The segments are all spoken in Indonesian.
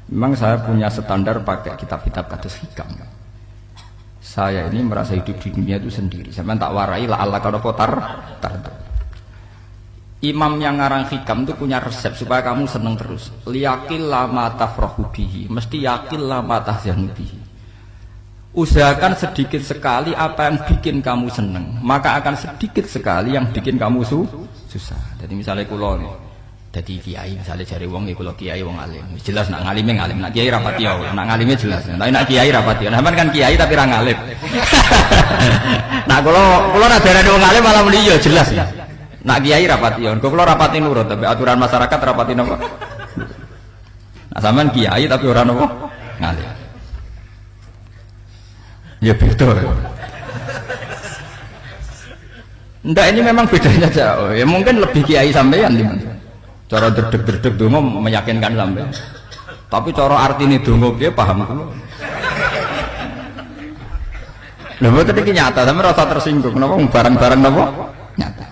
Memang saya punya standar pakai kitab-kitab kados hikam. Saya ini merasa hidup di dunia itu sendiri. Sampai tak warai la Allah kalau potar. Imam yang ngarang hikam itu punya resep supaya kamu seneng terus. Liyakil lama tafrahu bihi, mesti yakil lama tahzanu bihi. Usahakan sedikit sekali apa yang bikin kamu seneng, maka akan sedikit sekali yang bikin kamu susah. Jadi misalnya kulo nih, jadi kiai misalnya cari wong, kulo kiai wong alim, jelas nak ngalimnya ngalim, nak kiai rapati ya, nak ngalimnya jelas, tapi nak kiai rapati ya, namanya kan kiai tapi orang ngalim. Nah kulo nak darah wong alim malah beli ya jelas ya. Nak kiai rapati ya, kulo rapati nurut, tapi aturan masyarakat rapati nopo. Nah sampean kiai tapi orang nopo ngalim. Ya betul. Ndak ini memang bedanya jauh. Ya mungkin lebih kiai sampean di mana. Cara derdek-derdek donga meyakinkan sampean. Tapi cara artine donga piye paham kula. Lha mboten iki nyata, sampe rasa tersinggung napa barang-barang napa? Nyata.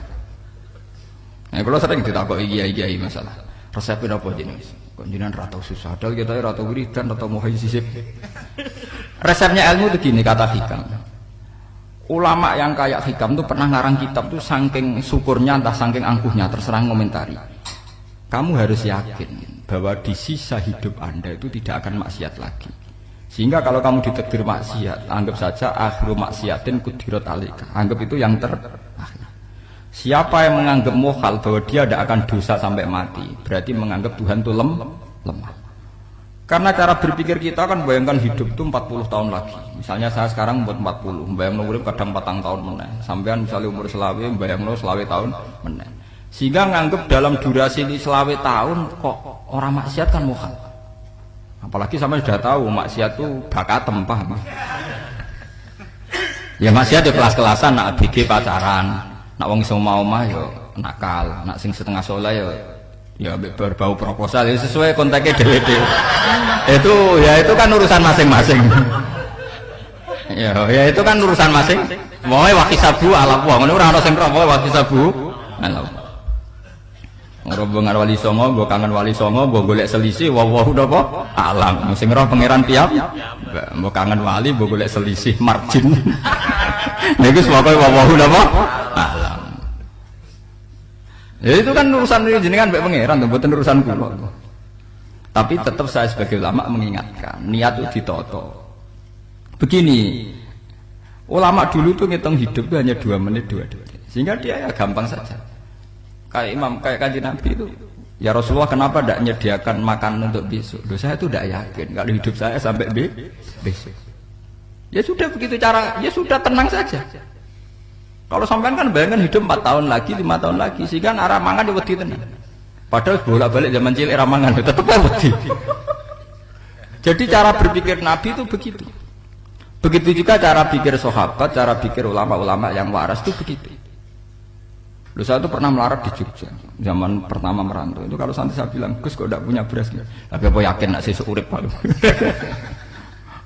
Nah, kula sering ditakoki kiai-kiai masalah. Resepnya apa jenenge? Kok jenengan ra tau susah, padahal kita ra tau wiridan, ra tau muhayyisib. Resepnya ilmu itu gini kata hikam. Ulama yang kayak hikam itu pernah ngarang kitab tuh saking syukurnya entah saking angkuhnya terserah ngomentari. Kamu harus yakin bahwa di sisa hidup Anda itu tidak akan maksiat lagi. Sehingga kalau kamu ditakdir maksiat, anggap saja akhiru maksiatin kudirat alika. Anggap itu yang terakhir. Siapa yang menganggap mukhal bahwa dia tidak akan dosa sampai mati, berarti menganggap Tuhan itu lemah. Karena cara berpikir kita kan bayangkan hidup itu 40 tahun lagi. Misalnya saya sekarang buat 40, bayang urip kadang 4 tahun meneh. Sampean misalnya umur selawe, bayang selawe tahun meneh. Sehingga nganggep dalam durasi ini selawe tahun kok orang maksiat kan mukhal. Apalagi sampai sudah tahu maksiat itu bakatem paham. Ya maksiat di kelas-kelasan nak BG pacaran. Nak wong iso omah yo nakal, nak sing setengah soleh ya berbau proposal ya sesuai kontaknya dhewe-dhewe. Itu kan urusan masing-masing. ya itu kan urusan masing. Wae wakisabu ala wa ngono ora ana sing ora wae wakisabu ala. Rombongan wali songo, mbok kangen wali songo, mbok golek selisih wawahu napa alam. Sing roh pangeran piyam, mbok kangen wali, mbok golek selisih margin. Niku pokoke wawahu napa alam. Ya itu kan urusan jenengan mbek pangeran, mboten urusan kula. Tapi tetap saya sebagai ulama mengingatkan, niat itu ditoto. Begini, ulama dulu tuh ngitung hidup itu hanya 2 menit 2 detik. Sehingga dia ya gampang saja. Kayak imam, kayak kanjeng Nabi itu, ya Rasulullah kenapa tidak menyediakan makanan untuk besok? Loh, saya itu tidak yakin kalau hidup saya sampai besok. Ya sudah begitu cara, ya sudah tenang saja. Kalau sampean kan bayangkan hidup 4 tahun lagi, 5 tahun lagi, sehingga arah mangan wedi tenang. Padahal bolak-balik zaman cilik arah mangan tetap wedi. Jadi cara berpikir Nabi itu begitu. Begitu juga cara pikir sahabat, cara pikir ulama-ulama yang waras itu begitu. Loh, saya itu pernah melarat di Jogja zaman pertama merantau itu. Kalau santri saya bilang, Gus kok tidak punya beras, tapi apa yakin nak sesuk urip Pak?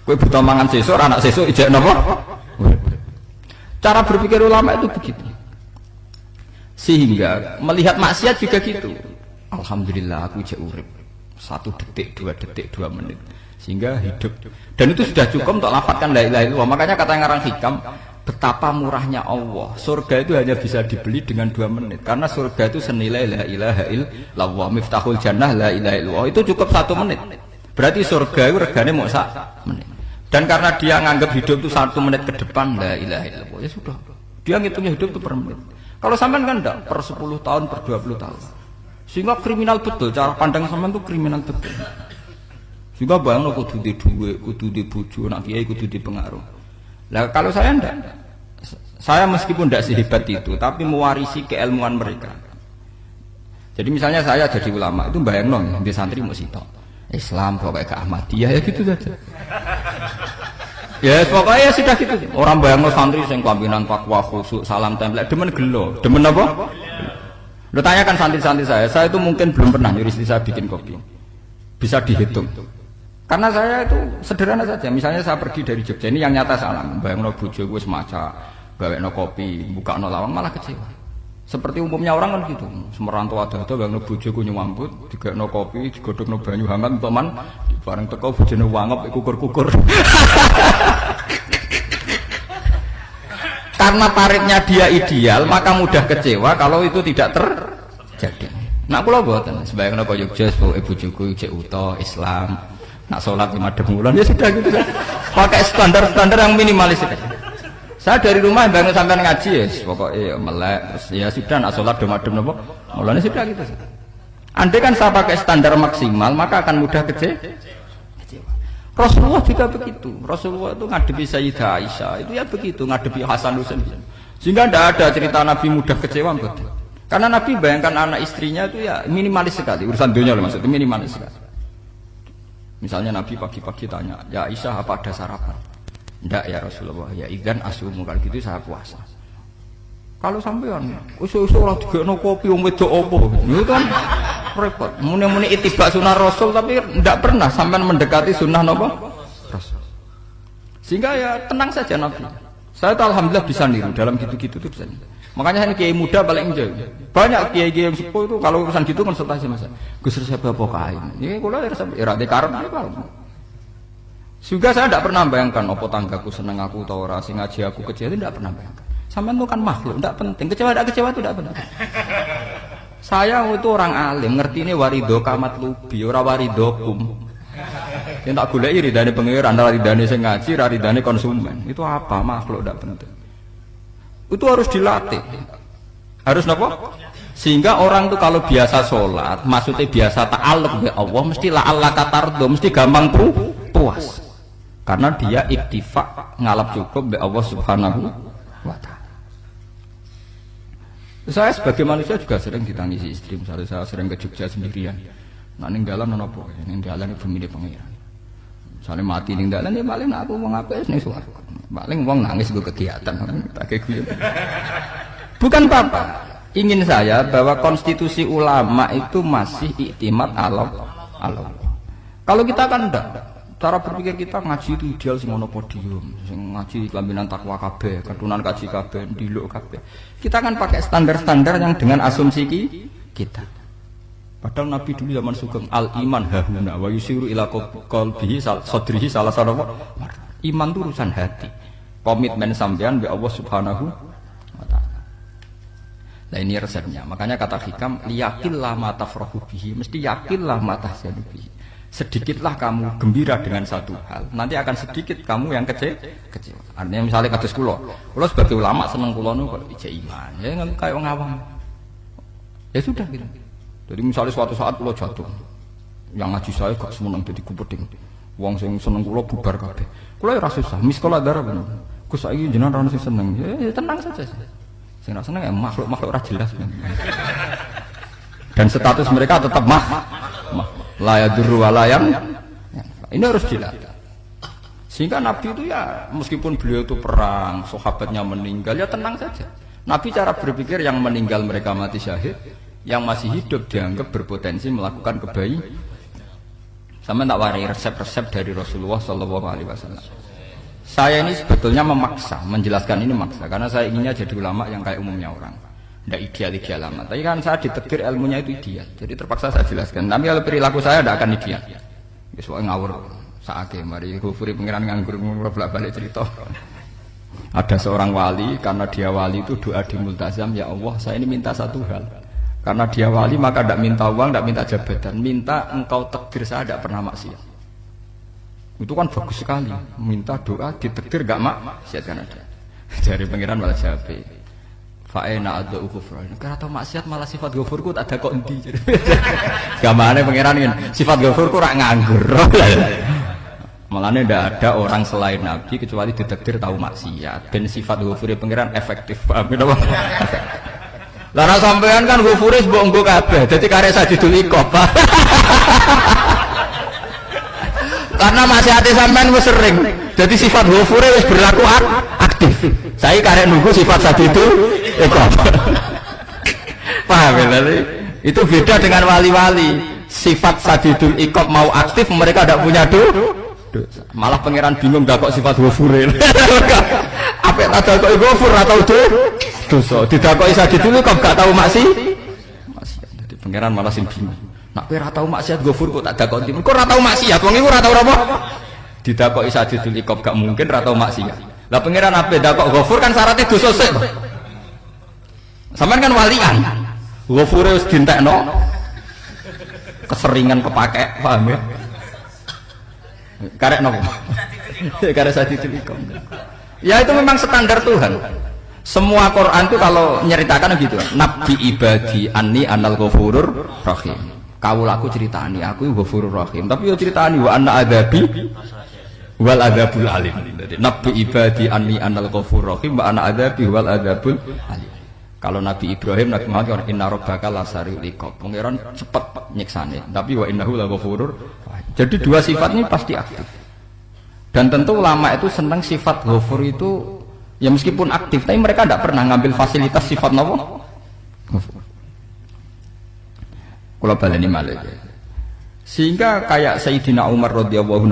Kowe buta mangan sesuk, anak sesuk ijek napa? Cara berpikir ulama itu begitu. Sehingga melihat maksiat juga gitu. Alhamdulillah aku ijek urip 1 detik, 2 detik, 2 menit. Sehingga hidup. Dan itu sudah cukup untuk lafadzkan la ilaha illallah. Makanya kata yang ngarang hikam, betapa murahnya Allah. Surga itu hanya bisa dibeli dengan 2 menit. Karena surga itu senilai la ilaha illallah. Miftahul jannah la ilaha illallah. Itu cukup 1 menit. Berarti surga itu regane mau 1 menit. Dan karena dia nganggap hidup itu 1 menit ke depan la ilaha illallah, ya sudah. Dia ngitungnya hidup itu per menit. Kalau sampean kan enggak, per 10 tahun, per 20 tahun. Sehingga kriminal betul, cara pandang sampean itu kriminal betul. Sehingga bayangno kudu di duwe, kudu di bojo, nak kiai kudu di pengaruh. Lah kalau saya enggak. Saya meskipun tidak sehebat itu, tapi mewarisi keilmuan mereka. Jadi misalnya saya jadi ulama, itu bayangno di santri mau sitok. Islam pokoknya ke Ahmadiyah ya gitu saja. Ya pokoknya sudah gitu. Orang bayangno santri sing kelambinan takwa khusuk salam template demen gelo. Demen apa? Lo tanyakan santri-santri saya itu mungkin belum pernah nyuruh istri saya bikin kopi. Bisa dihitung. Karena saya itu sederhana saja. Misalnya saya pergi dari Jogja, ini yang nyata salam. Bayangno bojo gue semaca, gawekno kopi, bukakno lawang malah kecewa. Seperti umumnya orang kan gitu. Semerantau ada bayangno bojoku nyuambut, digawekno kopi, digodhogno banyu hangat untuk bareng teko bojone wangep kukur-kukur. Karena paritnya dia ideal, maka mudah kecewa kalau itu tidak terjadi. Nak kula mboten, sembayang napa Yogya ibu bojoku cek uta Islam. Nak salat 5 bulan ya sudah gitu. Pakai standar-standar yang minimalis saja. Saya dari rumah bangun sampai ngaji ya, pokoknya melek, terus ya sudah nak sholat domadem nopo, mulanya sudah gitu. Andai kan saya pakai standar maksimal, maka akan mudah kecewa. Rasulullah juga begitu. Rasulullah itu ngadepi Sayyidah Aisyah, itu ya begitu, ngadepi Hasan Husain. Sehingga tidak ada cerita Nabi mudah kecewa, betul. Karena Nabi bayangkan anak istrinya itu ya minimalis sekali, urusan dunia loh maksudnya minimalis sekali. Misalnya Nabi pagi-pagi tanya, ya Aisyah apa ada sarapan? Ndak ya Rasulullah, ya idzan asumu, kalau gitu saya puasa. Kalau sampean usul-usul ora digekno kopi wong wedok apa? Itu kan repot. Muni-muni ittiba sunnah Rasul tapi ndak pernah sampean mendekati sunnah napa? Rasul. Sehingga ya tenang saja Nabi. Saya tuh alhamdulillah bisa niru dalam gitu-gitu tuh bisa. Makanya saya kiai muda paling jauh. Banyak kiai-kiai yang sepuh itu kalau urusan gitu konsultasi Mas. Gus resep apa kae? Ini kula resep ora dikarep apa. Juga saya tidak pernah bayangkan apa tanggaku seneng aku atau ora sing ngaji aku kecewa, tidak pernah bayangkan. Sampean itu kan makhluk, tidak penting. Kecewa tidak kecewa itu tidak penting. Saya itu orang alim, ngerti ini warido kamat lubi, ora waridokum. Yang tak goleki ridane pengiran, ridane sing ngaji, ridane konsumen. Itu apa? Makhluk tidak penting. Itu harus dilatih. Harus napa? Sehingga orang itu kalau biasa sholat, maksudnya biasa ta'alluq bi Allah, mesti la'alla katardo, mesti gampang puas. Karena dia iktifak ngalap cukup be Allah Subhanahu wa ta'ala. Saya sebagai manusia juga sering ditangisi istri. Misalnya saya sering ke Jogja sendirian. Nah ninggalan apa? Ninggalan itu milih pengiran. Misalnya mati ninggalan ya paling aku mau ngapain nih suaraku. Paling uang nangis gue kegiatan. Bukan apa-apa. Ingin saya bahwa konstitusi ulama itu masih iktimat Allah. Kalau kita kan enggak. Cara berpikir kita ngaji itu ideal sing ono podium, sing ngaji kelaminan takwa kabeh, keturunan kaji kabeh, ndiluk kabeh. Kita kan pakai standar-standar yang dengan asumsi kita. Padahal Nabi dulu zaman sugeng al iman hahuna wa yusiru ila qalbihi sadrihi salah satu iman itu urusan hati. Komitmen sampean be Allah Subhanahu wa taala. Nah ini resepnya. Makanya kata hikam liyaqillah ma tafrahu bihi, mesti yakinlah ma tahzanu bihi. Sedikitlah kamu gembira dengan satu hal, nanti akan sedikit kamu yang kecewa. Artinya misalnya kados kula sebagai ulama seneng kula nu kok ijek iman, ya kayak wong awam. Ya sudah gitu. Jadi misalnya suatu saat kula jatuh, yang ngaji saya gak semeneng dadi kupeding. Wong sing seneng kula bubar kabeh. Kula ya ora susah, miskola darah bener. Gus saiki jenengan ora sing seneng. Ya tenang saja. Sing ora seneng ya makhluk-makhluk ora jelas. Dan status mereka tetap la yadurru wa la yang ini harus dilatih. Sehingga Nabi itu ya meskipun beliau itu perang, sahabatnya meninggal ya tenang saja. Nabi cara berpikir yang meninggal mereka mati syahid, yang masih hidup dianggap berpotensi melakukan kebaikan. Sama tak warai resep-resep dari Rasulullah Shallallahu Alaihi Wasallam. Saya ini sebetulnya memaksa menjelaskan ini maksa karena saya inginnya jadi ulama yang kayak umumnya orang. Tidak ideal amat. Tapi kan saya ditegir ilmunya itu ideal. Jadi terpaksa saya jelaskan. Tapi kalau perilaku saya tidak akan ideal. Soalnya ngawur. Saake mari kufuri pengiran nganggur bolak-balik cerita. Ada seorang wali karena dia wali itu doa di multazam, ya Allah saya ini minta satu hal. Karena dia wali maka tidak minta uang, tidak minta jabatan, minta engkau takdir saya tidak pernah maksiat. Itu kan bagus sekali. Minta doa ditakdir enggak maksiat kan ada. Dari pengiran malah Syafi'i. Fa'ena adau kufran. Karena tahu maksiat malah sifat ghafurku tak ada kok endi. Gamane pangeran kan sifat ghafurku rak nganggur. Malahnya tidak ada orang selain Nabi kecuali ditakdir tahu maksiat. Dan sifat ghafure pangeran efektif. Paham napa? Lah sampean kan ghafure mbok nggo kabeh. Dadi karek sajidul iqab. Karena maksiate sampean wis sering. Jadi sifat ghafure wis berlaku aktif. Saya karek nunggu sifat sajidul iqab. Paham ya? Itu beda dengan wali-wali. Sifat sajidul iqab mau aktif, mereka tidak punya dosa. Malah pangeran bingung gak kok sifat ghafure. Apa ada kok ghafur atau dosa? Tidak kok sajidul iqab gak tahu maksiat. Jadi pangeran malah sing bingung. Nak kowe ora tau maksiat Ghafur kok tak dakoki. Kok ora tau maksiat, wong iku ora tau apa? Didakoki Sadidul Iqab gak mungkin ora tau maksiat. Lah pangeran ape dakok Ghafur kan syaratnya dosa sik. Sampeyan kan walian. Ghafure wis dientekno. Keseringan kepake, paham ya? Karek nopo? Karek Sadidul Iqab. Ya itu memang standar Tuhan. Semua Quran itu kalau nyeritakan gitu. Nabi ibadi anni anal ghafurur rahim. Kawulaku ceritani aku Ghafurur Rahim, tapi yo ceritani wa anna adzabi wal adzabul alim. Jadi Nabi ibadi anni anal Ghafurur Rahim wa anna adzabi wal adzabul alim. Kalau Nabi Ibrahim Nabi Muhammad inna rabbaka lasariul iqab. Pangeran cepat nyiksane, tapi wa innahu laghafurur rahim. Jadi dua sifat ini pasti aktif. Dan tentu ulama itu senang sifat Ghafur itu ya meskipun aktif, tapi mereka tidak pernah ngambil fasilitas sifat napa? Ghafur. Kalau baleni malih. Sehingga kayak Sayyidina Umar radhiyallahu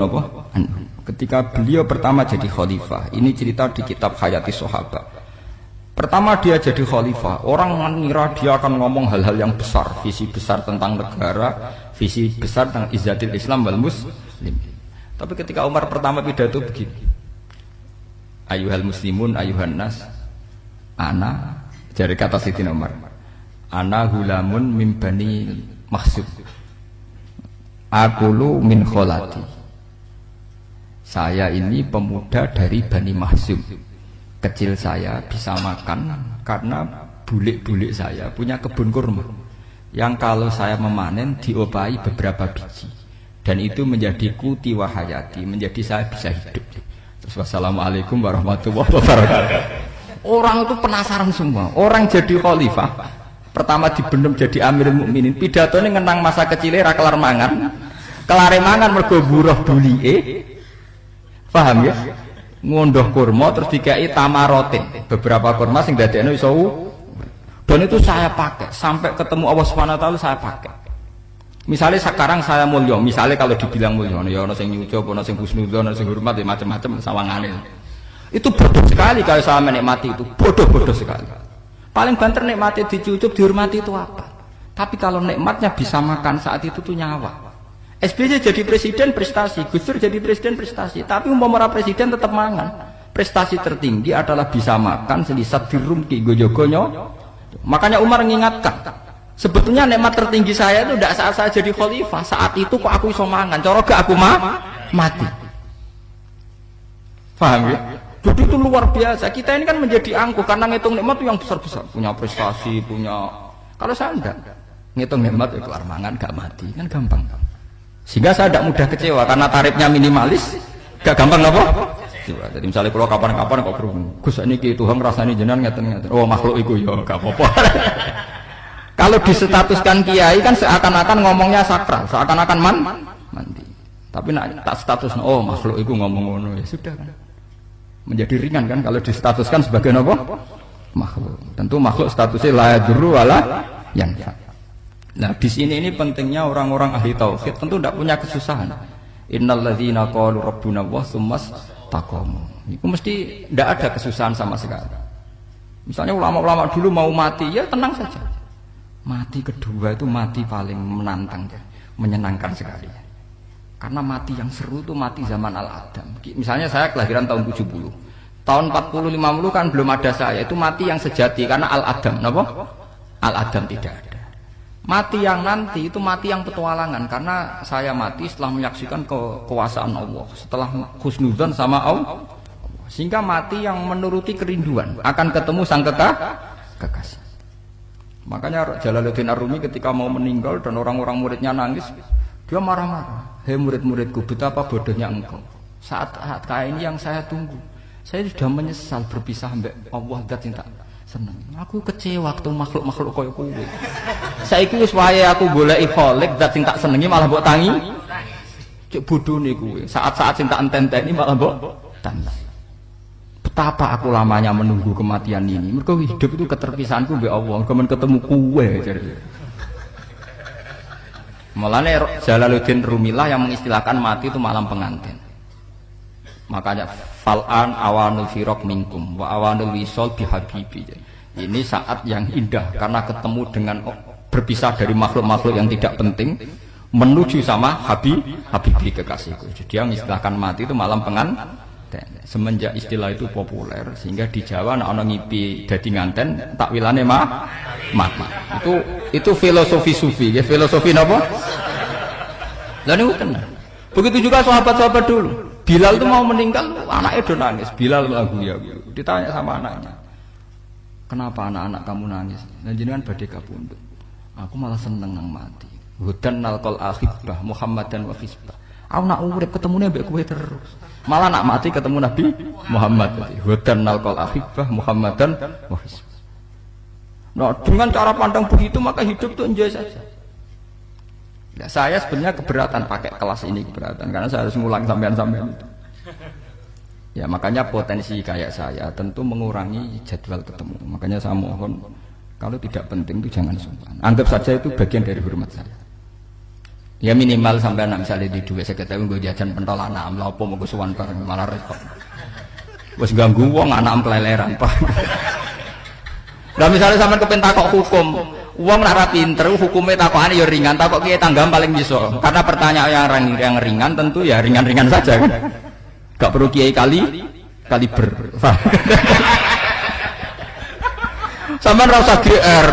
anhu ketika beliau pertama jadi khalifah, ini cerita di kitab Hayati Sahabat. Pertama dia jadi khalifah, orang mengira dia akan ngomong hal-hal yang besar, visi besar tentang negara, visi besar tentang izzatil Islam wal muslim. Tapi ketika Umar pertama pidato begini. Ayuhal muslimun ayuhan nas ana, dari kata Sayyidina Umar. Ana hulamun min bani Mahsub, akulu min kholati. Saya ini pemuda dari Bani Mahsub. Kecil saya bisa makan karena bulik-bulik saya punya kebun kurma yang kalau saya memanen diopahi beberapa biji, dan itu menjadi kuti wahayati, menjadi saya bisa hidup. Terus wassalamualaikum warahmatullahi wabarakatuh. Orang itu penasaran semua. Orang jadi khalifah pertama dibendem jadi Amirul Mukminin, pidatone ngenang masa kecilnya ra kelar mangan. Kelare mangan mergo buruh bulike. Paham ya? Ngondoh kurma terus dikai tamarotin. Beberapa kurma sing dadekno iso. Dan itu saya pakai sampai ketemu Allah Subhanahu wa taala saya pakai. Misalnya sekarang saya mulya, misalnya kalau dibilang mulya ya ana sing nyucup, ana sing husnudzon, ana sing hormat, ya macam-macam sawangane. Itu bodoh sekali kalau saya menikmati itu. Bodoh sekali. Paling banter nikmati dicucup, dihormati itu apa? Tapi kalau nikmatnya bisa makan saat itu tuh nyawa. SBY jadi presiden prestasi, Gus Dur jadi presiden prestasi. Tapi umpama presiden tetap mangan. Prestasi tertinggi adalah bisa makan selisat dirumki gojo-gonyo. Makanya Umar mengingatkan, sebetulnya nikmat tertinggi saya itu tidak saat saya jadi khalifah. Saat itu kok aku iso mangan, cara gak aku mati. Paham ya? Jadi itu luar biasa. Kita ini kan menjadi angkuh karena ngitung nikmat itu yang besar-besar, punya prestasi, punya. Kalau saya enggak ngitung nikmat itu kelar mangan gak mati, kan gampang. Sehingga saya tidak mudah kecewa karena tarifnya minimalis, gak gampang apa? Jadi misalnya kalau kapan-kapan kok berhubung, Gus ini Tuhan rasanya jenengan ngeten-ngeten. Oh makhluk itu ya gak apa-apa. Kalau disetatuskan kiai kan seakan-akan ngomongnya sakral, seakan-akan mandi. Tapi nak tak status, oh makhluk itu ngomong ngono ya sudah kan. Menjadi ringan kan kalau distatuskan sebagai apa? Makhluk. Tentu makhluk statusnya la yadurru wala yanfa. Nah, di sini ini pentingnya orang-orang ahli tauhid tentu tidak punya kesusahan. Innal ladzina qalu rabbuna Allah tsummas taqamu. Itu mesti tidak ada kesusahan sama sekali. Misalnya ulama-ulama dulu mau mati, ya tenang saja. Mati kedua itu mati paling menantang, menyenangkan sekali. Karena mati yang seru itu mati zaman Al-Adam. Misalnya saya kelahiran tahun 70. Tahun 40-50 kan belum ada saya. Itu mati yang sejati karena Al-Adam. Kenapa? Al-Adam tidak ada. Mati yang nanti itu mati yang petualangan. Karena saya mati setelah menyaksikan kekuasaan Allah. Setelah husnudzon sama Allah. Sehingga mati yang menuruti kerinduan. Akan ketemu sang kekasih. Makanya Jalaluddin Ar-Rumi ketika mau meninggal dan orang-orang muridnya nangis, dia marah-marah. Hei murid-muridku, betapa bodohnya engkau. Saat kayak ini yang saya tunggu. Saya sudah menyesal berpisah mbak Allah zat cinta seneng. Aku kecewa waktu makhluk-makhluk koyo kowe. Saiki wis wayahe aku goleki kholik zat sing tak senengi malah mbok tangi. Cek bodone kowe. Saat-saat sing tak enten-enteni malah mbok tangi. Betapa aku lamanya menunggu kematian ini. Mergo hidup itu keterpisahanku mbek Allah. Kemen ketemu kowe jare. Mulane Jalaluddin Rumilah yang mengistilahkan mati itu malam pengantin. Makanya fal'an awanul firaq minkum wa awanul wisol bihabibi. Ini saat yang indah karena ketemu dengan berpisah dari makhluk-makhluk yang tidak penting menuju sama Habibi kekasihku. Jadi dia mengistilahkan mati itu malam penganten. Semenjak istilah itu populer sehingga di Jawa ana ngipi dadi nganten takwilane mati. Itu filosofi sufi, ya filosofi napa? Lah niku tenan. Begitu juga sahabat-sahabat dulu. Bilal itu mau meninggal, anaknya udah nangis. Bilal lagu ya. Ditanya sama anaknya, kenapa anak-anak kamu nangis? Dan jenengan badhe kapundhut. Aku malah seneng nang mati. Hudan nalqal akhibah Muhammadan wa hizbah. Aku nak urip ketemune mbek kowe terus. Malah nak mati ketemu Nabi Muhammad. Hudan nalqal akhibah Muhammadan wa hizbah. Nah, dengan cara pandang begitu maka hidup itu enjoy saja. Nah, saya sebenarnya keberatan pakai kelas ini, keberatan karena saya harus ngulang sampean-sampean itu. Ya makanya potensi kayak saya tentu mengurangi jadwal ketemu. Makanya saya mohon kalau tidak penting itu jangan sungkan. Anggap saja itu bagian dari hormat saya. Ya minimal sampean misalnya di duwe 50.000 nggo jajan pentol anak lha opo mengko suwan bareng malah repot. Wis ganggu wong anak keleleran, Pak. Lah misalnya sampean kepen takok hukum, wong nek ora pinter hukume takokane ya ringan, takok kiye tanggam paling iso. Karena pertanyaan yang ringan tentu ya ringan-ringan saja kan. Gak perlu kiai kaliber. Sampeyan ora usah GR.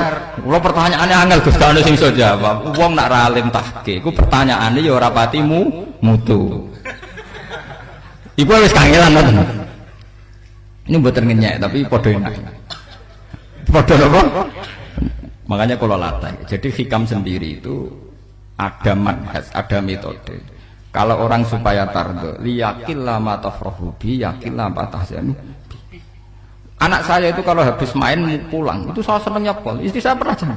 Kula pertanyaane angel Gus gak ono sing iso jawab. Wong nek ra alim tahke, iku pertanyaane ya ora pati mutu. Iku wis kangelan ngoten. Ini mboten ngenyek tapi padha enak. Padha napa? Makanya kalau latih. Jadi hikam sendiri itu ada manhaj, ada metode. Kalau orang supaya tardo, liyakil lama tafrohu bi, yakil lama tahzanu. Anak saya itu kalau habis main pulang, itu saya senengnya pol. Istri saya pernah jangan.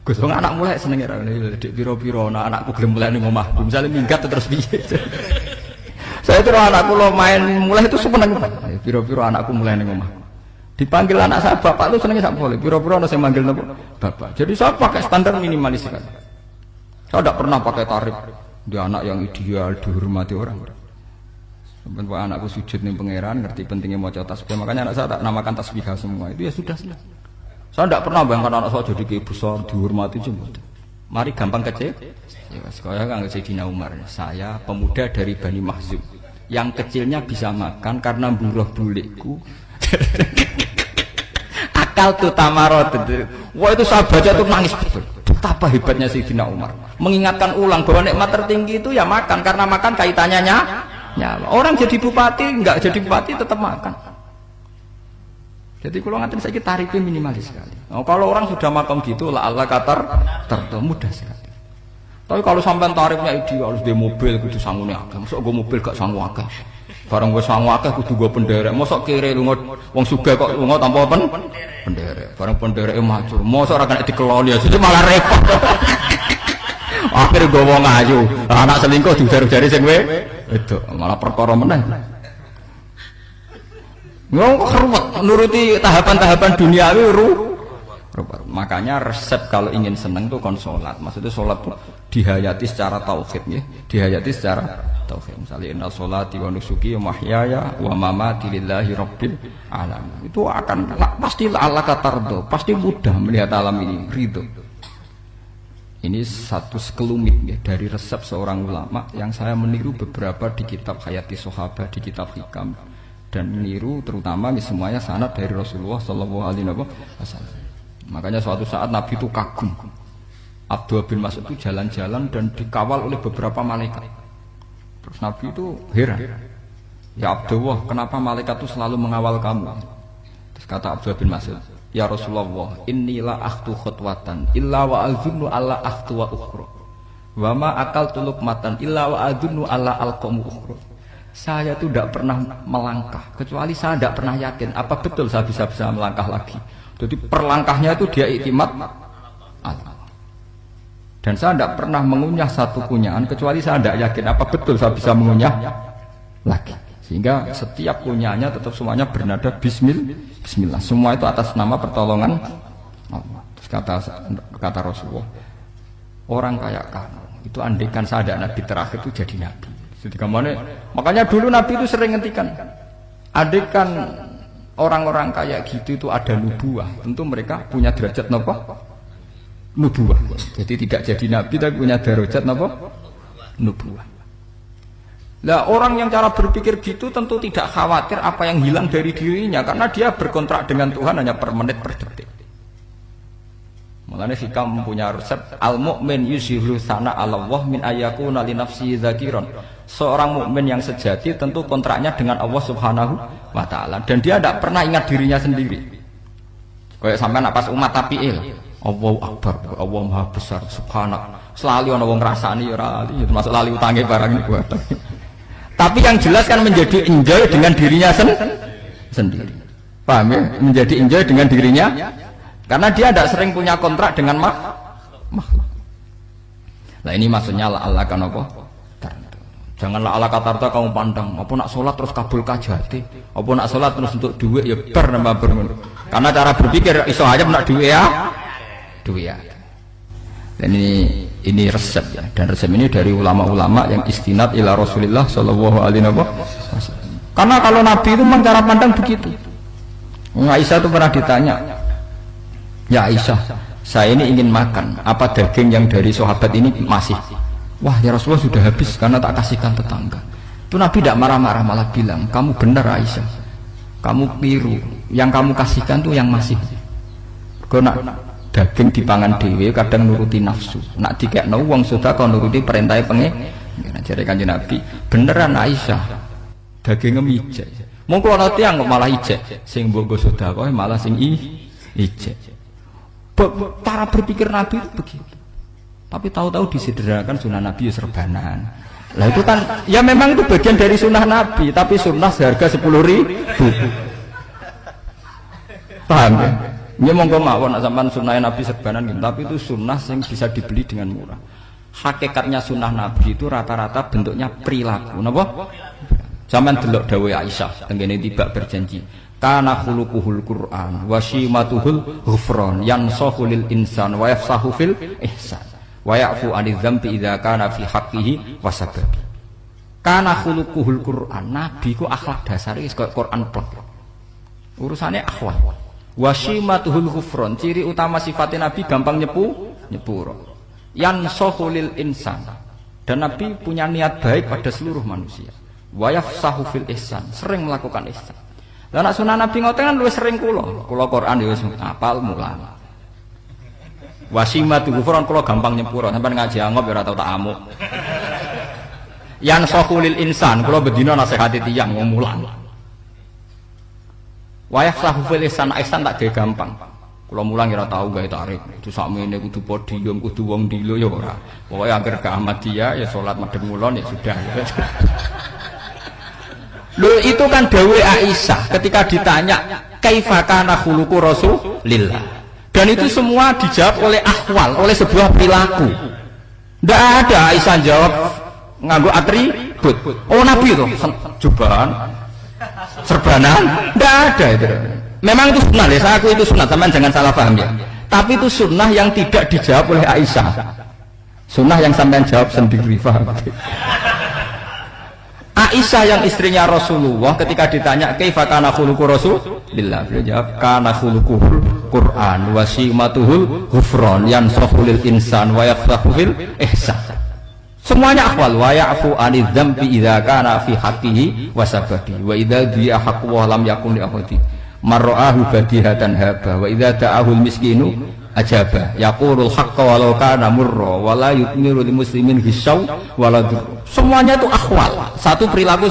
Gus, anak mulai senengnya dek piro-piro, anakku gelem mulai ning omahku. Misalnya minggat terus piye. Saya itu anakku lo main mulai itu seneng. Piro-piro anakku mulai ning omahku. Dipanggil anak saya bapak itu senengnya sak boleh. Piro-piro ana sing manggil napa? Bapak. Jadi saya pakai standar minimalis sekali. Saya tidak pernah pakai tarif. Dia anak yang ideal dihormati orang. Sampai anakku sujud ning pangeran, ngerti pentingnya maca tasbih. Makanya anak saya tak namakan tasbih semua. Itu ya sudah. Saya tidak pernah bayangkan anak saya jadi kiai besar dihormati jemput. Mari gampang kecil. Ya, sekolah kan Sayyidina Umar. Saya pemuda dari Bani Mahzum. Yang kecilnya bisa makan karena buruh bulikku. Akal tuh tamarot. Wah itu saya baca tuh nangis betul. Betapa hebatnya Sayyidina Umar. Mengingatkan ulang bahwa nikmat tertinggi itu ya makan, karena makan kaitannya nyawa. Orang jadi bupati, enggak jadi bupati tetap makan. Jadi kalau ngatain saya tarifnya minimalis sekali. Oh, kalau orang sudah makan gitu, lah Allah katar mudah sekali. Tapi kalau sampai tarifnya ideal, harus dia mobil gitu sanggupnya agak. Masuk gue mobil gak sanggup agak. Barang gue sanggup agak, kudu gue penderek. Masuk kiri lu wong suga kok lu tanpa penderek. Barang penderek macur. Masuk orang kena dikeloli aja, itu malah repot. Akhirnya gue wong ayu, anak selingkuh diujar-ujari sing itu malah perkara meneh. Ngomong kok ruwet nuruti tahapan-tahapan duniawi Makanya resep kalau ingin seneng tuh kon sholat. Maksudnya sholat tuh dihayati secara tauhid ya. Dihayati secara tauhid. Misalnya inna sholati wa nusuki wa mahyaya wa mamati lillahi rabbil alamin. Itu akan pasti Allah katardo, pasti mudah melihat alam ini ridho. Ini satu sekelumit ya, dari resep seorang ulama yang saya meniru beberapa di kitab Hayati Sahabat, di kitab Hikam, dan meniru terutama semuanya sanad dari Rasulullah Shallallahu Alaihi Wasallam. Makanya suatu saat Nabi itu kagum. Abdullah bin Mas'ud itu jalan-jalan dan dikawal oleh beberapa malaikat. Terus Nabi itu heran. Ya Abdullah, kenapa malaikat itu selalu mengawal kamu? Terus kata Abdullah bin Mas'ud, ya Rasulullah, inilah akhtu khutwatan illa wa azunnu alla akhtu wa ukhra wa ma akaltu luqmatan illa wa azunnu alla alqamu ukhra. Saya itu tidak pernah melangkah kecuali saya tidak pernah yakin apa betul saya bisa melangkah lagi. Jadi perlangkahnya itu dia iktimat Allah. Dan saya tidak pernah mengunyah satu kunyahan kecuali saya tidak yakin apa betul saya bisa mengunyah lagi. Sehingga setiap kunyahannya tetap semuanya bernada Bismillah. Semua itu atas nama pertolongan Allah. Terus kata Rasulullah, orang kayak kamu itu andaikan saya ada nabi terakhir itu jadi nabi. Jadi makanya dulu Nabi itu sering ngendikan, andaikan orang-orang kayak gitu itu ada nubuah, tentu mereka punya derajat nopo nubuwah. Jadi tidak jadi nabi tapi punya darajat napa? Nubuwah. Lah orang yang cara berpikir gitu tentu tidak khawatir apa yang hilang dari dirinya karena dia berkontrak dengan Tuhan hanya per menit per detik. Mulane hikam punya resep al-mu'min yusiru sana Allah min ayyakuna li nafsi dzakiran. Seorang mukmin yang sejati tentu kontraknya dengan Allah Subhanahu wa taala dan dia tidak pernah ingat dirinya sendiri. Kayak sampean pas umat tapiil, Allahu Akbar, Allah Maha Besar, subhanak. Selalu ana wong ngrasani ya ora lali, termasuk lali utange barang niku. Tapi yang jelas kan menjadi enjoy dengan dirinya sendiri. Paham ya? Menjadi enjoy dengan dirinya karena dia tidak sering punya kontrak dengan makhluk. Nah ini maksudnya Allah kan apa? Janganlah ala katarta kamu pandang, apa nak sholat terus kabul kajati, apa nak sholat terus untuk duit ya ber nambah ber. Karena cara berpikir iso aja nak duit ya. Dan ini resep ya, dan resep ini dari ulama-ulama yang istinad ila Rasulullah sallallahu alaihi wasallam. Karena kalau Nabi itu memang cara pandang begitu. Aisyah itu pernah ditanya, ya Aisyah, saya ini ingin makan, apa daging yang dari sahabat ini masih? Wah ya Rasulullah sudah habis karena tak kasihkan tetangga. Itu Nabi tidak marah-marah malah bilang, kamu benar Aisyah, kamu keliru, yang kamu kasihkan tuh yang masih. Karena daging dipangan dewe kadang nuruti nafsu, nak dikekno wong sedekah nuruti perintah pengen. Jare Kanjeng Nabi, beneran Aisyah, dagingnya mijek. Mongko ana tiyang kok malah ijek, sing mbok sedekah malah sing ijek. Cara berpikir Nabi itu begitu. Tapi tahu-tahu disederhanakan sunnah Nabi serbanan. Lah itu kan ya memang itu bagian dari sunnah Nabi, tapi sunnah seharga 10.000. Paham ya? Ini monggo mawon sampean sunnah Nabi serbanan gitu, tapi itu sunnah yang bisa dibeli dengan murah. Hakikatnya sunnah Nabi itu rata-rata bentuknya perilaku. Napa? Sampean delok dawuh Aisyah tengene tiba berjanji. Kana khuluquhul Qur'an wa shimatuhul ghufran yansahu lil insan wa yafsahu fil ihsan. Wa ya'fu 'anil dzambi idza kana fi haqqihi wa sabab. Kana khuluquhul Qur'an, Nabi ku akhlak dasare wis kaya Quran plek. Urusane akhlak. Wa shimatuhul ghufran, ciri utama sifatnya Nabi gampang nyepuro. Yansahu lil insan. Dan Nabi punya niat baik pada seluruh manusia. Wa yafsahu fil ihsan, sering melakukan ihsan. Lah nek sunah Nabi ngoten kan luwih sering kula Quran ya wis hafal mulang. Wasimatu ghufran kula gampang nyepuro, sampean ngaji angop ya ora tau tak amuk. Yang sokulil insan kula bedina nasihati tiyang wong mulang. Wayah sahu fil ihsan tak gawe gampang. Kula mulang ya ora tau gawe tarik. Itu sakmene kudu podium, kudu wong dilo ya ora. Pokoke anggere ke Ahmadiyah ya salat madhep mulon ya sudah. Loh itu kan dawuh Aisyah ketika ditanya kaifa kana khuluqu Rasulillah. Dan itu semua dijawab oleh ahwal, oleh sebuah perilaku. Tidak ada Aisyah jawab nganggo atribut. Oh Nabi itu jubahan, serbanan, tidak ada itu. Memang itu sunnah ya, saya aku itu sunnah, teman jangan salah paham ya. Tapi itu sunnah yang tidak dijawab oleh Aisyah. Sunnah yang sampean jawab sendiri, paham? Aisyah yang istrinya Rasulullah ketika ditanya kaifa kana khuluqu Rasulillah, beliau jawab kana khuluquhul Qur'an wa simatuhul ghufran yansahu lil insan wa yafsahu fil ihsan. Semuanya akhwal wa ya'fu 'anil dzambi idza kana fi haqqihi wa sababi wa idza di'a haqqu wa lam yakun li ahadi marra'ahu badihatan haba wa idza ta'ahul miskinu ajaba yaqulul haqqa walau kana murra wa la yukmiru lil muslimin hisaw wala dur. Semuanya itu akhwal, satu perilaku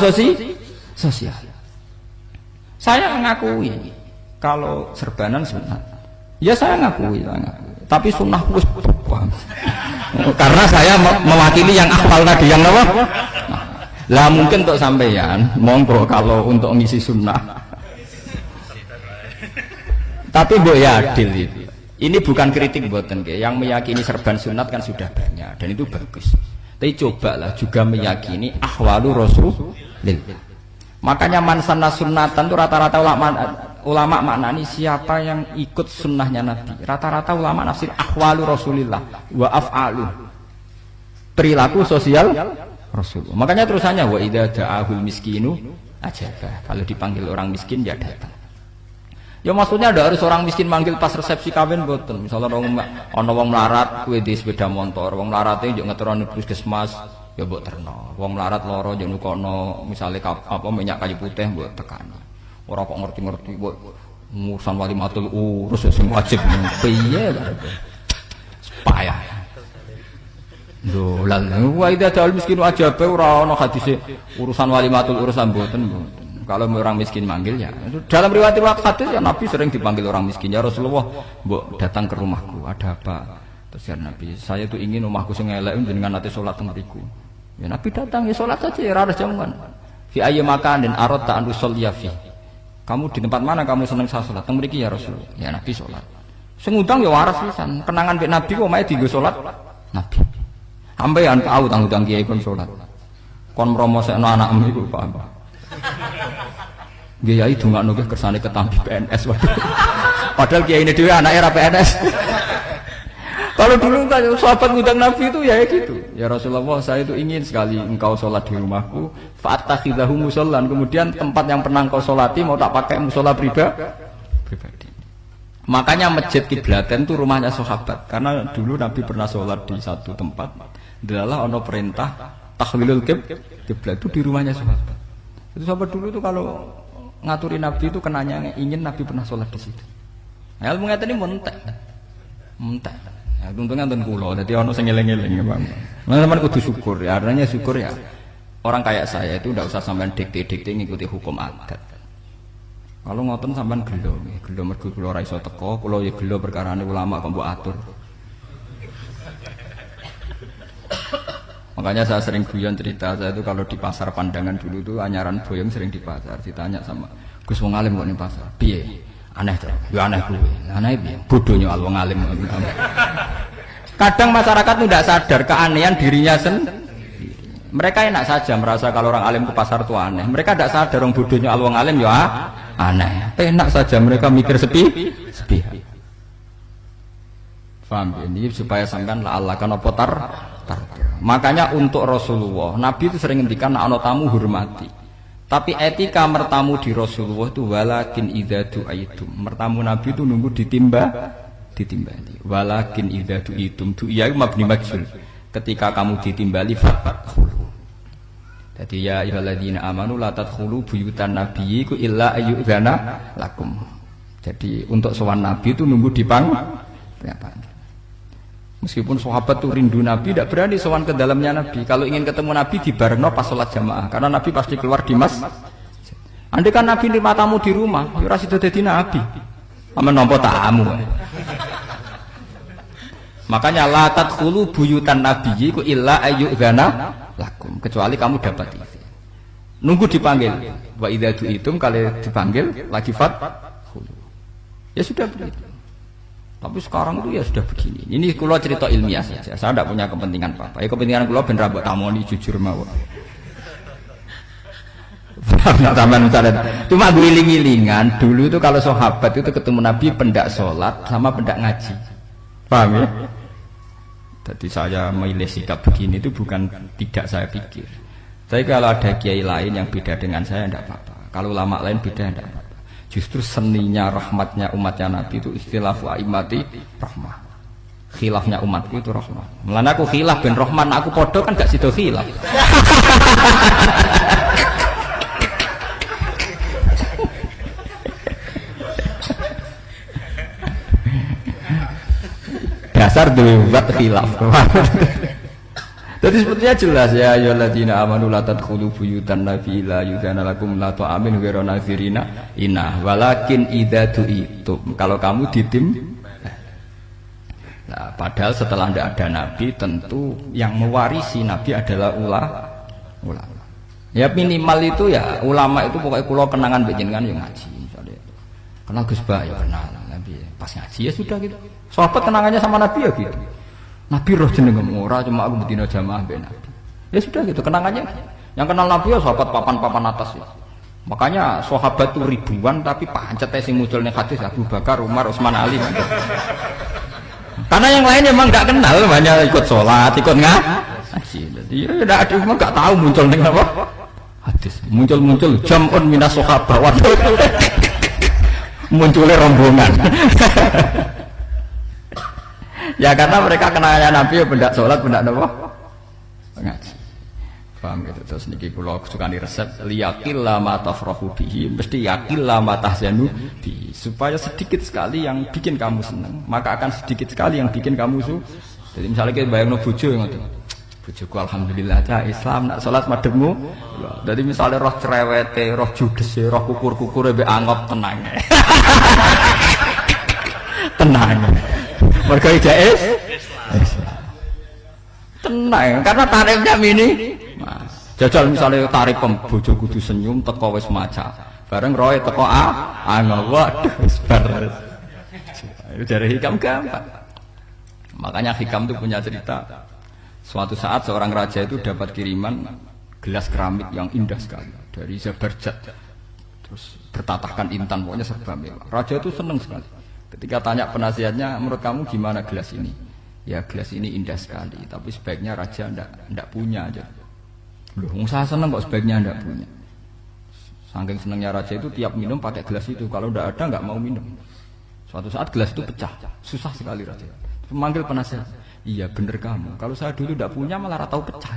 sosial. Saya mengakui kalau serbanan sunat, ya saya ngakui. Tapi sunnah wis karena saya mewakili yang akhwal tadi yang apa? Lah mungkin untuk sampeyan monggo kalau untuk ngisi sunnah. Tapi mbok ya adil itu. Ini bukan kritik buatan ke, yang meyakini serban sunat kan sudah banyak dan itu bagus. Tapi cobalah juga meyakini ahwalu Rasulillah. Makanya mansana sunnatan itu rata-rata ulama maknani siapa yang ikut sunnahnya Nabi. Rata-rata ulama nafsir ahwalu Rasulillah wa af'alu, perilaku sosial Rasulullah. Makanya terusannya wa idza da'ahul miskinu ajabah. Kalau dipanggil orang miskin dia datang. Ya maksudnya ada harus orang miskin manggil pas resepsi kawin mboten. Misalnya ana wong melarat kuwi di sepeda motor, wong melarate njuk ngeteroni puskesmas ya mbok terno. Wong melarat lara njuk nukono misale apa minyak kayu putih mbok tekani. Ora kok ngerti-ngerti mbok urusan walimatul urus sing wajib piye lho. Payah. Lho lan wa idza dal miskin ajabe ora ana hadise urusan walimatul urusan mboten. Kalau orang miskin manggil ya dalam riwayat hadis ya Nabi sering dipanggil orang miskin ya Rasulullah mbok datang ke rumahku ada apa terus ya Nabi saya tuh ingin rumahku sing elek jenengan nate salat teng mriku ya Nabi datang ya salat saja ya ora jaman fi ayyi makanin aradta an tusalliya fi kamu di tempat mana kamu seneng salat teng mriki ya Rasulullah ya Nabi salat sing ngundang ya waras pisan kenangan mek Nabi kok mae dienggo salat Nabi sampeyan tahu tanggung kiai kon salat kon mromosekno anakmu iku paham Kiai dongakno ke kersane ketampi PNS padahal kiai ini dhewe anake ra PNS. Kalau dulu kan sahabat ngundang Nabi itu ya gitu. Ya Rasulullah saya itu ingin sekali engkau sholat di rumahku fa'attakhidahu musallan kemudian tempat yang pernah engkau sholati mau tak pakai mushola pribadi. Makanya masjid Kiblaten itu rumahnya sahabat karena dulu Nabi pernah sholat di satu tempat adalah ono perintah tahlilul kiblat itu di rumahnya sahabat. Itu sahabat dulu itu kalau ngaturi Nabi itu kenanya ingin Nabi pernah sholat di situ. Nah, ilmu ngeten ini mentek. Ya, untungnya enten kula, dadi ana sing eling-eling ya, Bang. Nah, sampean kudu syukur ya, artinya syukur ya. Orang kayak saya itu ndak usah sampean dikte-dikte ngikuti hukum adat. Kalau ngoten sampean gelo mergo kula ora iso teko, kula ya gelo perkarane ulama kok mbok atur. Makanya saya sering guyon cerita saya itu kalau di pasar Pandangan dulu itu anyaran boyong sering di pasar ditanya sama Gus wong alim kok ning pasar piye aneh to ya aneh kuwi aneh piye bodohnya wong alim kadang masyarakat itu tidak sadar keanehan dirinya sendiri mereka enak saja merasa kalau orang alim ke pasar itu aneh mereka tidak sadar orang bodohnya wong alim ya aneh enak saja mereka mikir sepi paham ini supaya sampean Allah kan apa tar. Makanya untuk Rasulullah Nabi itu sering ngendikan ana tamu hormati. Tapi etika mertamu di Rasulullah itu walakin idza du'aitum. Mertamu Nabi itu nunggu ditimbali. Walakin idza du'itum du'iya mabni majhul. Ketika kamu ditimbali fadkhulu. Jadi ya ayyuhalladzina amanu la tadkhulu buyutan nabiyyi illa ayyudzana lakum. Jadi untuk sowan Nabi itu nunggu meskipun sahabat itu rindu Nabi, tidak berani sowan ke dalamnya Nabi. Kalau ingin ketemu Nabi di barengno pas sholat jamaah, karena Nabi pasti keluar di masjid. Andai kan Nabi nerima tamu di rumah, ya ora sida dadi Nabi. Amen nampa tamu. Makanya la tadkhulu buyutan nabiyyi ku illa ayyudzana lakum, kecuali kamu dapat izin. Nunggu dipanggil. Wa idza du'itum kali dipanggil lagi fadkhulu. Ya sudah begitu. Tapi sekarang itu ya sudah begini. Ini kula cerita ilmiah saja. Saya tidak punya kepentingan apa-apa. Ya kepentingan kula ben ra mbok tamoni jujur mawon. Cuma guling-gilingan dulu itu kalau sahabat itu ketemu Nabi pendak sholat sama pendak ngaji. Paham ya? Jadi saya memilih sikap begini itu bukan tidak saya pikir. Tapi kalau ada kiai lain yang beda dengan saya tidak apa-apa. Kalau ulama lain beda tidak apa-apa. Justru seninya rahmatnya umatnya Nabi itu istilafu aimati rahmah. Khilafnya umatku itu rahmah. Mulane aku khilaf ben rahman aku podo kan gak sido khilaf. Dasar buat khilaf. Jadi sepertinya jelas ya ayyuhalladzina amanu la tadkhulu buyutan nabi la yudzana lakum la ta'amin ghairu nazirina inna walakin idza du'itum. Kalau kamu ditim. Nah, padahal setelah tidak ada nabi tentu yang mewarisi nabi adalah ulama. Ya minimal itu ya ulama itu pokoknya kula kenangan jenengan yang ngaji. Kenal Gus Ba ya kenal nabi pas ngaji ya sudah gitu. Sahabat kenangannya sama nabi ya gitu. Nabi roh jenengem ora cuma aku betina jamaah mbek Nabi. Ya sudah gitu kenangannya. Yang kenal Nabi ya sahabat papan-papan atas ya. Makanya sahabat itu ribuan tapi pancet sing muncul ning hadis Abu Bakar, Umar, Utsman, Ali. Karena yang lain memang enggak kenal, hanya ikut sholat, ikut ngaji. Jadi ya enggak ada memang enggak tahu muncul ning apa? Hadis. Muncul-muncul jam'un minas sahabat. munculnya rombongan. Ya karena mereka kenalnya Nabi ya benda sholat, benda apa? Ngaji. Paham gitu. Terus niki kula sukani resep liyaqilla ma tafrahu bihi, mesti yaqilla ma tahzanu bihi. Supaya sedikit sekali yang bikin kamu senang, maka akan sedikit sekali yang bikin kamu Jadi misalnya kita bayangno bojo ngoten. Bojoku alhamdulillah cah Islam nak salat madhepmu. Jadi misalnya roh cerewete, roh judese, roh kukur-kukure mbek angop tenang. Tenang. Mergo jais Islam. Tenang, karena tarifnya mini. Jajal misalnya tarif bojo kudu senyum teko wis maca. Bareng roe teko angop waduh wis bar. Itu dari hikam gampang. Makanya hikam itu punya cerita. Suatu saat seorang raja itu dapat kiriman gelas keramik yang indah sekali dari Zabarjat. Terus bertatahkan intan, pokoknya serba mewah. Raja itu senang sekali. Ketika tanya penasihatnya, menurut kamu gimana gelas ini? Ya gelas ini indah sekali, tapi sebaiknya raja ndak punya aja. Loh, saya senang kok sebaiknya ndak punya. Saking senangnya raja itu tiap minum pakai gelas itu, kalau ndak ada nggak mau minum. Suatu saat gelas itu pecah, susah sekali raja. Memanggil penasihat, iya bener kamu. Kalau saya dulu ndak punya malah tahu pecah.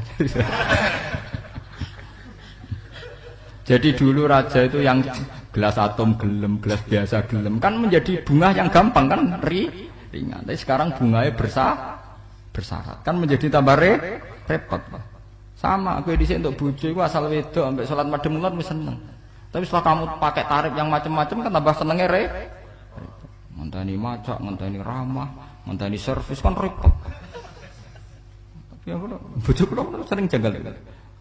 Jadi dulu raja itu yang gelas atom gelem, gelas biasa gelem, kan menjadi bunga yang gampang kan ringan. Tapi sekarang bunganya bersyarat, kan menjadi tambah repot. Sama, aku di sini untuk bojo itu asal wedok sampai sholat madhep mulat wis seneng. Tapi setelah kamu pakai tarif yang macam-macam kan tambah senengnya ngenteni macak, ngenteni ramah, ngenteni servis kan repot. Tapi aku bojo kula sering janggal.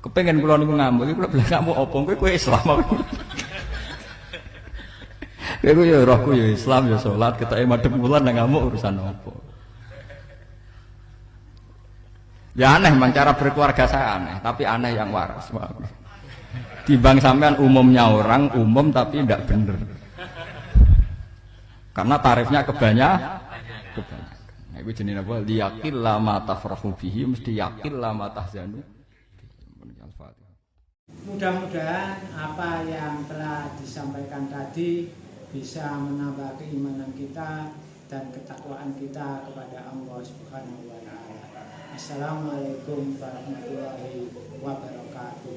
Kepengen kula niku ngamuk, kula bilang ngamuk apa kowe Islam apa. Kowe ya rohku ya Islam ya salat, ketake madhep mulan nang ngamuk urusan apa. Ya aneh memang cara berkeluarga saya aneh, tapi aneh yang waras. Timbang sampean umumnya orang umum tapi tidak bener. Karena tarifnya kebanyakan. Nah, itu jenis apa? Liyaqil lama tafrahu bihi, mesti yaqil lama tahzanu. Mudah-mudahan apa yang telah disampaikan tadi bisa menambah keimanan kita dan ketakwaan kita kepada Allah Subhanahu wa taala. Assalamualaikum warahmatullahi wabarakatuh.